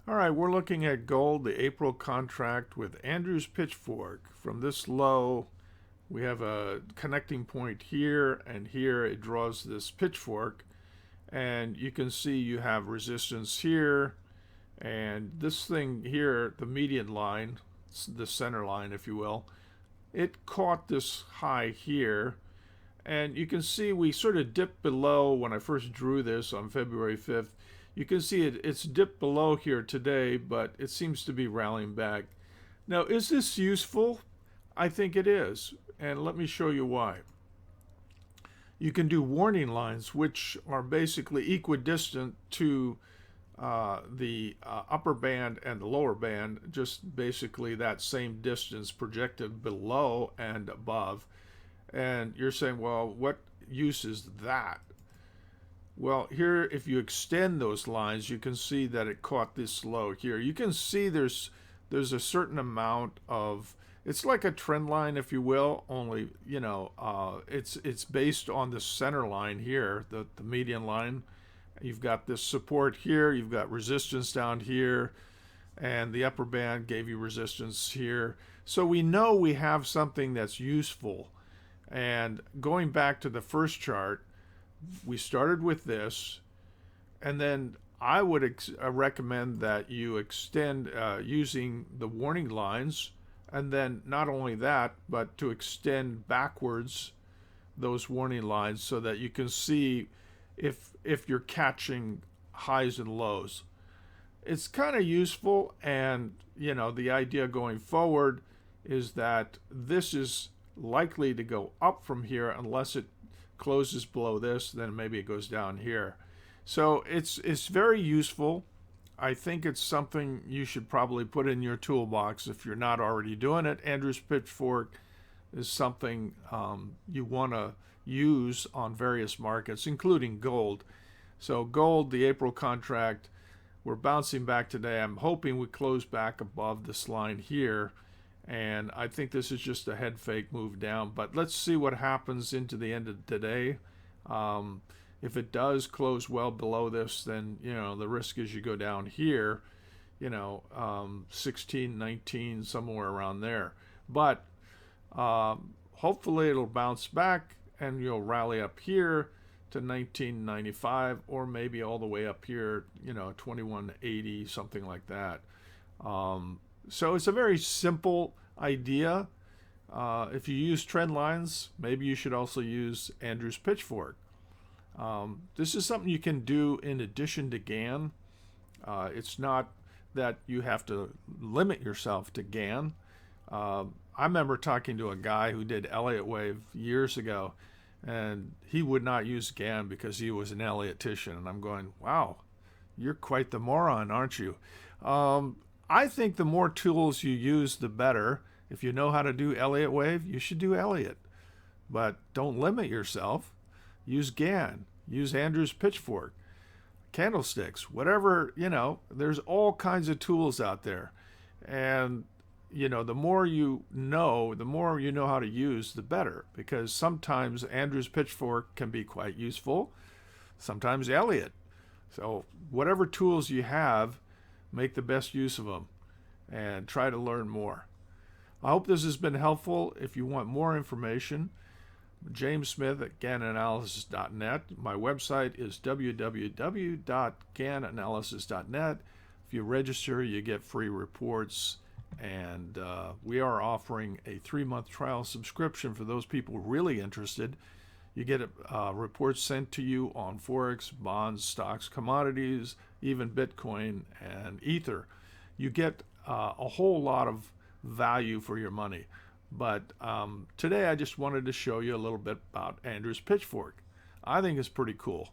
All right, we're looking at gold, the April contract with Andrew's Pitchfork. From this low, we have a connecting point here, and here it draws this pitchfork. And you can see you have resistance here, and this thing here, the median line, the center line, if you will, it caught this high here. And you can see we sort of dipped below when I first drew this on February 5th. You can see it's dipped below here today, but it seems to be rallying back. Now, is this useful? I think it is, and let me show you why. You can do warning lines, which are basically equidistant to the upper band and the lower band, just basically that same distance projected below and above. And you're saying, well, what use is that? Well, here, if you extend those lines, you can see that it caught this low here. You can see there's a certain amount of, it's like a trend line, if you will, only, it's based on the center line here, the median line. You've got this support here, you've got resistance down here, and the upper band gave you resistance here. So we know we have something that's useful. And going back to the first chart, we started with this, and then I would recommend that you extend using the warning lines, and then not only that, but to extend backwards those warning lines so that you can see if you're catching highs and lows. It's kind of useful, and the idea going forward is that this is likely to go up from here unless it closes below this, then maybe it goes down here. So it's very useful. I think it's something you should probably put in your toolbox if you're not already doing it. Andrew's Pitchfork is something you want to use on various markets, including gold. So gold, the April contract, we're bouncing back today. I'm hoping we close back above this line here. And I think this is just a head fake move down. But let's see what happens into the end of today. If it does close well below this, then, the risk is you go down here, 16, 19, somewhere around there. But hopefully it'll bounce back and you'll rally up here to 1995, or maybe all the way up here, 2180, something like that. So it's a very simple idea. If you use trend lines, maybe you should also use Andrew's Pitchfork. This is something you can do in addition to Gann. It's not that you have to limit yourself to Gann. I remember talking to a guy who did Elliott Wave years ago, and he would not use Gann because he was an Elliottician. And I'm going, wow, you're quite the moron, aren't you? I think the more tools you use, the better. If you know how to do Elliott Wave, you should do Elliott. But don't limit yourself. Use Gann. Use Andrew's Pitchfork. Candlesticks. Whatever, there's all kinds of tools out there. And, the more you know how to use, the better. Because sometimes Andrew's Pitchfork can be quite useful. Sometimes Elliott. So whatever tools you have, make the best use of them and try to learn more. I hope this has been helpful. If you want more information, James Smith at GannAnalysis.net. My website is www.GannAnalysis.net. If you register, you get free reports, and we are offering a 3-month trial subscription for those people really interested. You get reports sent to you on Forex, bonds, stocks, commodities, even Bitcoin and Ether. You get a whole lot of value for your money. But today I just wanted to show you a little bit about Andrew's Pitchfork. I think it's pretty cool.